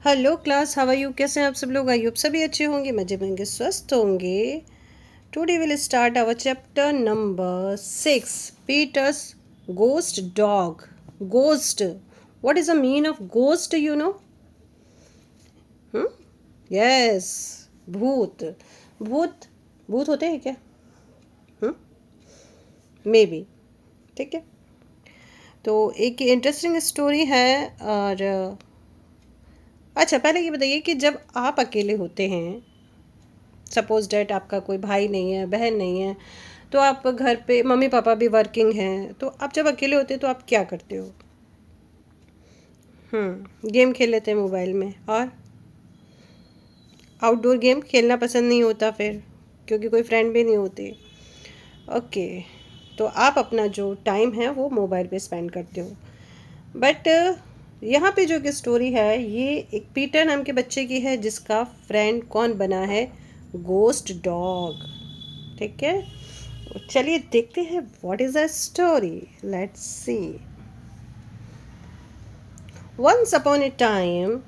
Hello class, how are you? कैसे हैं आप सब लोग? आई होप सभी अच्छे होंगे, मजे में होंगे, स्वस्थ होंगे। Today will start our chapter number 6, Peter's ghost dog. Ghost, what is the mean of ghost, you know? Yes, भूत। भूत भूत होते हैं क्या? May be. ठीक है, तो एक इंटरेस्टिंग स्टोरी है। और अच्छा, पहले ये बताइए कि जब आप अकेले होते हैं, सपोज डैट आपका कोई भाई नहीं है, बहन नहीं है, तो आप घर पे, मम्मी पापा भी वर्किंग हैं, तो आप जब अकेले होते हैं तो आप क्या करते हो? गेम खेल लेते हैं मोबाइल में। और आउटडोर गेम खेलना पसंद नहीं होता फिर, क्योंकि कोई फ्रेंड भी नहीं होते। ओके, तो आप अपना जो टाइम है वो मोबाइल पे स्पेंड करते हो। बट यहाँ पे जो एक स्टोरी है, ये एक पीटर नाम के बच्चे की है, जिसका फ्रेंड कौन बना है? Ghost dog. ठीक है, तो चलिए देखते हैं what is the story. Let's see. Once upon a time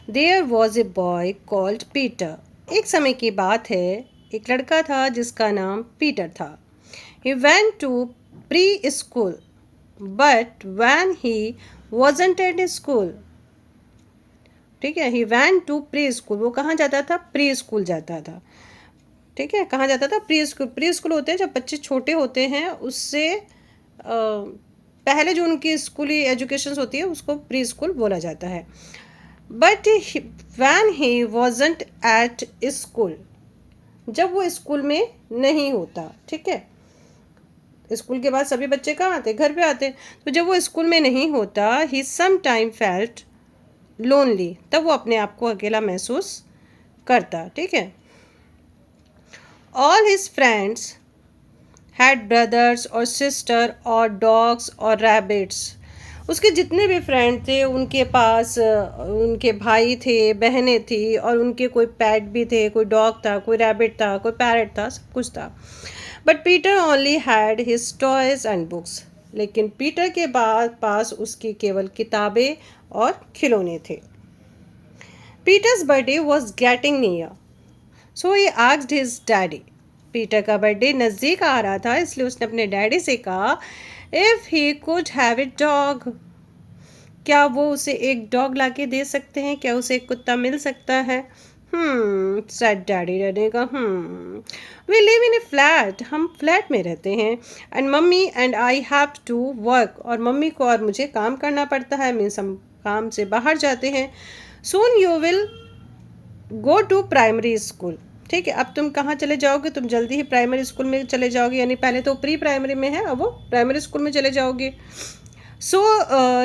there was a boy called Peter. एक समय की बात है, एक लड़का था जिसका नाम पीटर था। He went to preschool, but when he wasn't at school. ठीक है, he went to preschool, वो कहाँ जाता था? प्री स्कूल जाता था। ठीक है, कहाँ जाता था? Pre school. प्री स्कूल होते हैं जब बच्चे छोटे होते हैं, उससे पहले जो उनकी स्कूली एजुकेशन होती है उसको प्री स्कूल बोला जाता है। But when he wasn't at school, जब वो स्कूल में नहीं होता। ठीक है, स्कूल के बाद सभी बच्चे कहाँ आते? घर पे आते। तो जब वो स्कूल में नहीं होता, ही सम टाइम फेल्ट लोनली, तब वो अपने आप को अकेला महसूस करता। ठीक है, all his friends had brothers और सिस्टर और डॉग्स और रैबिट्स। उसके जितने भी फ्रेंड थे, उनके पास उनके भाई थे, बहनें थी, और उनके कोई पैट भी थे, कोई डॉग था, कोई रैबिट था, कोई पैरट था, सब कुछ था। But Peter only had his toys and books. लेकिन पीटर के पास उसकी केवल किताबें और खिलौने थे। Peter's birthday was getting near, so he asked his daddy. Peter का बर्थडे नज़दीक आ रहा था, इसलिए उसने अपने डैडी से कहा, if he could have a dog, क्या वो उसे एक डॉग लाके दे सकते हैं? क्या उसे एक कुत्ता मिल सकता है? Said daddy. डैडी का we live in a flat, हम फ्लैट में रहते हैं, and mummy and I have to work, और मम्मी को और मुझे काम करना पड़ता है, मीन्स हम काम से बाहर जाते हैं। Soon you will go to primary school. ठीक है, अब तुम कहाँ चले जाओगे? तुम जल्दी ही प्राइमरी स्कूल में चले जाओगे, यानी पहले तो प्री प्राइमरी में है, अब वो प्राइमरी स्कूल में चले जाओगे। So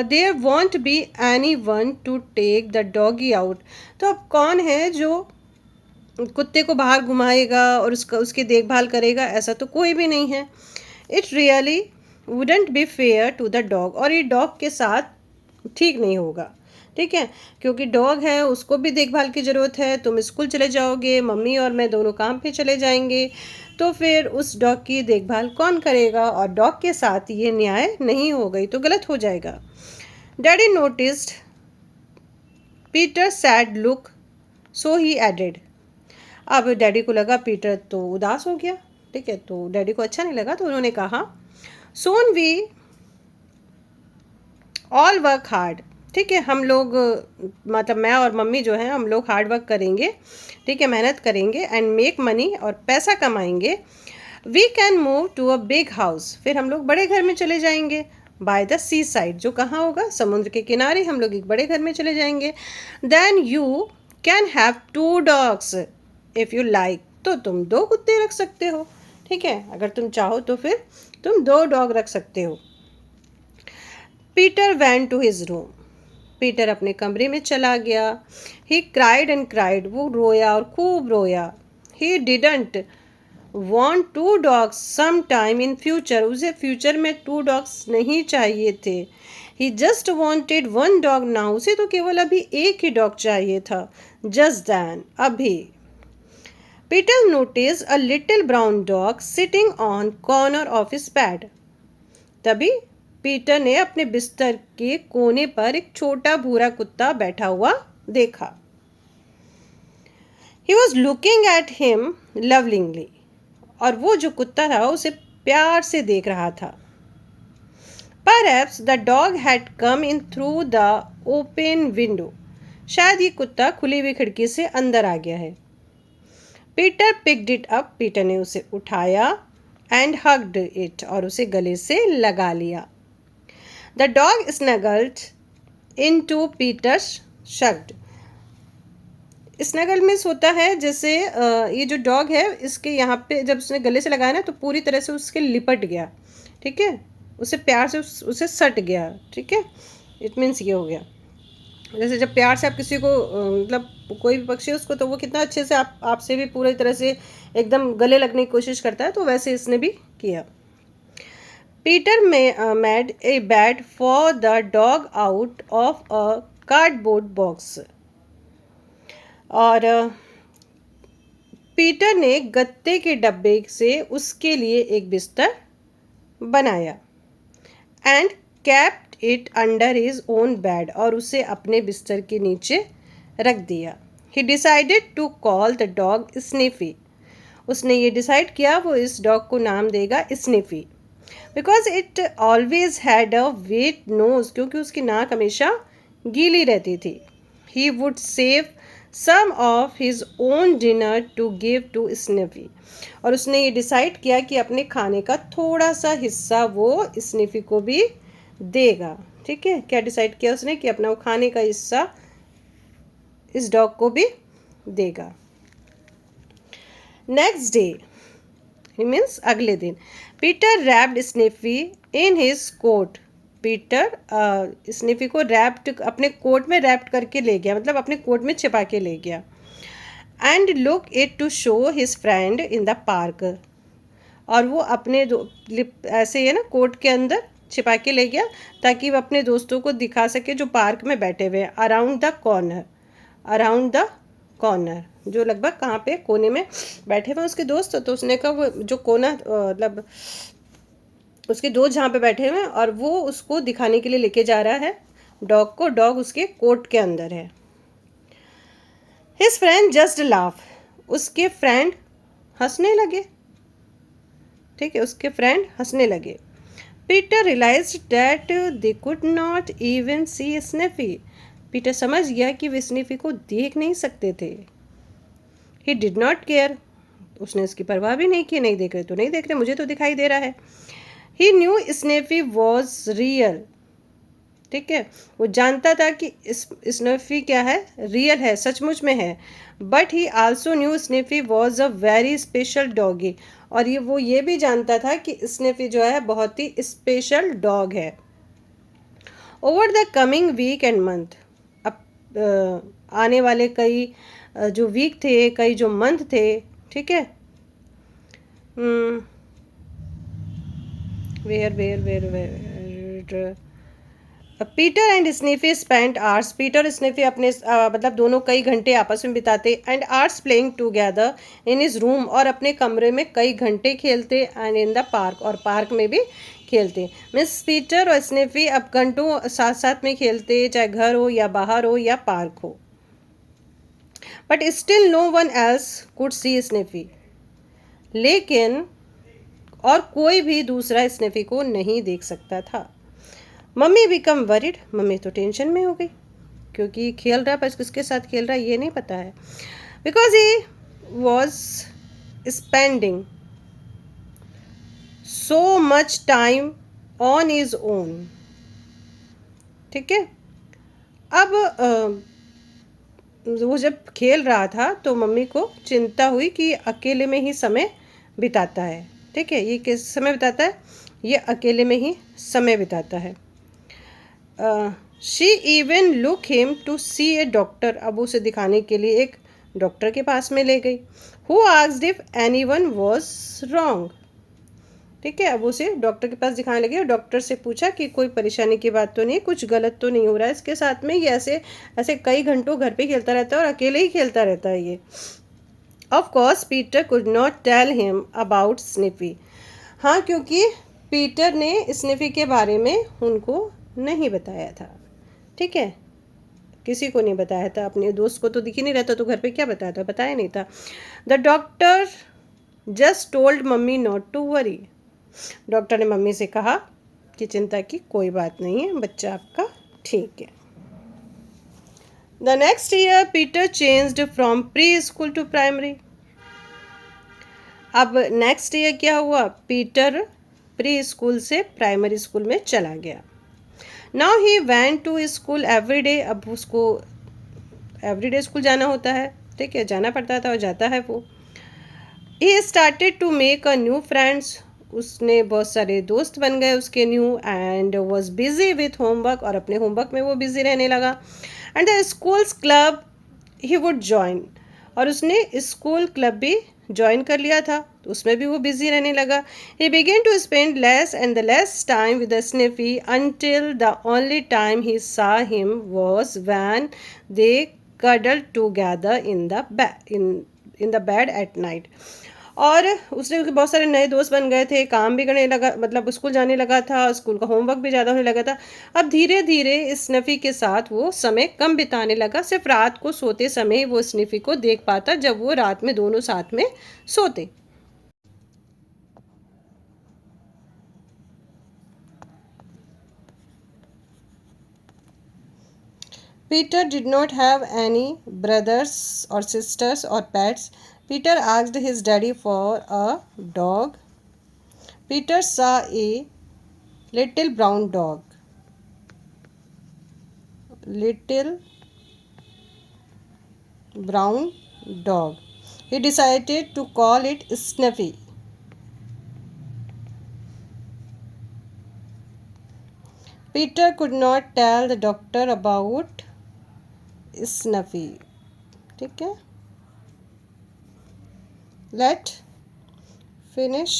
there won't be anyone to take the doggy out. तो अब कौन है जो कुत्ते को बाहर घुमाएगा और उसकी देखभाल करेगा? ऐसा तो कोई भी नहीं है। It really wouldn't be fair to the dog, और ये डॉग के साथ ठीक नहीं होगा। ठीक है, क्योंकि डॉग है, उसको भी देखभाल की ज़रूरत है। तुम स्कूल चले जाओगे, मम्मी और मैं दोनों काम पे चले जाएंगे, तो फिर उस डॉग की देखभाल कौन करेगा? और डॉग के साथ ये न्याय नहीं हो गई तो गलत हो जाएगा। Daddy noticed Peter sad look, so he added. अब डैडी को लगा पीटर तो उदास हो गया। ठीक है, तो डैडी को अच्छा नहीं लगा, तो उन्होंने कहा, soon we all work hard. ठीक है, हम लोग, मतलब मैं और मम्मी जो है, हम लोग हार्ड वर्क करेंगे। ठीक है, मेहनत करेंगे, एंड मेक मनी, और पैसा कमाएंगे। We can move to a big house, फिर हम लोग बड़े घर में चले जाएंगे। बाय द सी साइड, जो कहाँ होगा? समुद्र के किनारे हम लोग एक बड़े घर में चले जाएंगे। Then you can have 2 dogs if you like, तो तुम 2 कुत्ते रख सकते हो। ठीक है, अगर तुम चाहो तो फिर तुम 2 डॉग रख सकते हो। Peter went to his room, Peter अपने कमरे में चला गया। ही क्राइड एंड क्राइड, वो रोया और खूब रोया। He didn't want 2 dogs some time in future, उसे फ्यूचर में 2 डॉग्स नहीं चाहिए थे। He just wanted 1 dog now, उसे तो केवल अभी एक ही डॉग चाहिए था। जस्ट दैन, अभी। Peter notice a little brown dog sitting on corner of his bed, तभी पीटर ने अपने बिस्तर के कोने पर एक छोटा भूरा कुत्ता बैठा हुआ देखा। He was looking at him lovingly, और वो जो कुत्ता था उसे प्यार से देख रहा था। Perhaps the dog had come in through the open window. शायद ये कुत्ता खुली हुई खिड़की से अंदर आ गया है। Peter picked it up, Peter ने उसे उठाया, एंड हग्ड इट, और उसे गले से लगा लिया। The dog snuggled into Peter's शग्ड। स्नगल मीन्स होता है जैसे ये जो डॉग है इसके यहाँ पे जब उसने गले से लगाया ना तो पूरी तरह से उसके लिपट गया, ठीक है, उसे प्यार से उसे सट गया, ठीक है, इट मीन्स ये हो गया। जैसे जब प्यार से आप किसी को मतलब कोई भी पक्षी है उसको तो वो कितना अच्छे से आपसे भी पूरी तरह से एकदम गले लगने की कोशिश करता है, तो वैसे इसने भी किया। Peter made a bed for the dog out of a cardboard box, और पीटर ने गत्ते के डब्बे से उसके लिए एक बिस्तर बनाया, and kept it under his own bed, और उसे अपने बिस्तर के नीचे रख दिया। He decided to call the dog Sniffy. उसने ये डिसाइड किया वो इस डॉग को नाम देगा Sniffy, because it always had a wet nose, क्योंकि उसकी नाक हमेशा गीली रहती थी। He would save some of his own dinner to give to Sniffy, और उसने ये डिसाइड किया कि अपने खाने का थोड़ा सा हिस्सा वो स्निफी को भी देगा, ठीक है। क्या डिसाइड किया उसने कि अपना वो खाने का हिस्सा इस डॉग को भी देगा। नेक्स्ट डे मीन्स अगले दिन, Peter wrapped Sniffy in his coat. Peter Sniffy को रैप्ड अपने कोट में रैप्ड करके ले गया, मतलब अपने कोट में छिपा के ले गया। And look it to show his friend in the park, और वो अपने ऐसे है ना कोट के अंदर छिपा के ले गया ताकि वो अपने दोस्तों को दिखा सके जो पार्क में बैठे हुए हैं, around the corner, around the corner, जो लगभग कहाँ पे कोने में बैठे हुए उसके दोस्त। तो उसने कहा वो जो कोना मतलब उसके दोस्त जहाँ पे बैठे हुए हैं, और वो उसको दिखाने के लिए लेके जा रहा है डॉग को। डॉग उसके कोट के अंदर है। हिज फ्रेंड जस्ट लाफ, उसके फ्रेंड हंसने लगे, ठीक है, उसके फ्रेंड हंसने लगे। Peter realised that they could not even see Sniffy. Peter समझ गया कि वे स्निफी को देख नहीं सकते थे। ही डिड नॉट केयर, उसने इसकी परवाह भी नहीं की, नहीं देख रहे तो नहीं देख रहे, मुझे तो दिखाई दे रहा है। ही न्यू स्निफी वॉज रियल, ठीक है, वो जानता था कि स्निफी क्या है, रियल है, सचमुच में है। But he also knew Sniffy was a very special doggy, और वो ये भी जानता था कि स्निफी जो है बहुत ही स्पेशल डॉग है। Over the coming week and month, अब आने वाले कई जो वीक थे, कई जो मंथ थे, ठीक है, where Peter and Sniffy spent hours, Peter और स्निफी अपने मतलब दोनों कई घंटे आपस में बिताते, and hours playing together in his room, और अपने कमरे में कई घंटे खेलते, एंड इन द पार्क, और पार्क में भी खेलते। मिस पीटर और स्निफी अब घंटों साथ साथ में खेलते, चाहे घर हो या बाहर हो या पार्क हो। But still no one else could see Sniffy, लेकिन और कोई भी दूसरा स्निफी को नहीं देख सकता था। मम्मी बिकम वरिड, मम्मी तो टेंशन में हो गई क्योंकि खेल रहा है पर किसके साथ खेल रहा है ये नहीं पता है। Because he was spending so much time on his own, ठीक है। अब वो जब खेल रहा था तो मम्मी को चिंता हुई कि अकेले में ही समय बिताता है, ठीक है, ये किस समय बिताता है, ये अकेले में ही समय बिताता है। She even look him to see a doctor, अब उसे दिखाने के लिए एक डॉक्टर के पास में ले गई। Who asked if anyone was wrong, ठीक है, अब उसे डॉक्टर के पास दिखाने लगे और डॉक्टर से पूछा कि कोई परेशानी की बात तो नहीं, कुछ गलत तो नहीं हो रहा है इसके साथ में, ये ऐसे ऐसे कई घंटों घर पे खेलता रहता है और अकेले ही खेलता रहता है ये। Of course Peter could not tell him about Sniffy, हाँ क्योंकि पीटर ने स्निफी के बारे में उनको नहीं बताया था, ठीक है। किसी को नहीं बताया था, अपने दोस्त को तो दिख ही नहीं रहता तो घर पे क्या बताया था, बताया नहीं था। The doctor just told mummy not to worry. Doctor ने मम्मी से कहा कि चिंता की कोई बात नहीं है, बच्चा आपका ठीक है। The next year Peter changed from preschool to primary. अब नेक्स्ट ईयर क्या हुआ, पीटर प्री स्कूल से प्राइमरी स्कूल में चला गया। Now he went to school every day. अब उसको एवरीडे स्कूल जाना होता है, ठीक है, जाना पड़ता था और जाता है वो। He started to make a new friends. उसने बहुत सारे दोस्त बन गए उसके new, and was busy with homework, और अपने होमवर्क में वो बिजी रहने लगा। And the school's club he would join, और उसने स्कूल क्लब भी ज्वाइन कर लिया था, तो उसमें भी वो बिजी रहने लगा। He began to spend less and the less time with the Sniffy until the only time he saw him was when they cuddled together in the bed at night। और उसने बहुत सारे नए दोस्त बन गए थे, काम भी करने लगा, मतलब स्कूल जाने लगा था, स्कूल का होमवर्क भी ज़्यादा होने लगा था। अब धीरे धीरे स्नफी के साथ वो समय कम बिताने लगा, सिर्फ रात को सोते समय वो स्नफी को देख पाता, जब वो रात में दोनों साथ में सोते। Peter did not have any brothers or sisters or pets. Peter asked his daddy for a dog. Peter saw a little brown dog. Little brown dog. He decided to call it Snuffy. Peter could not tell the doctor about Snuffy. ठीक है, let finish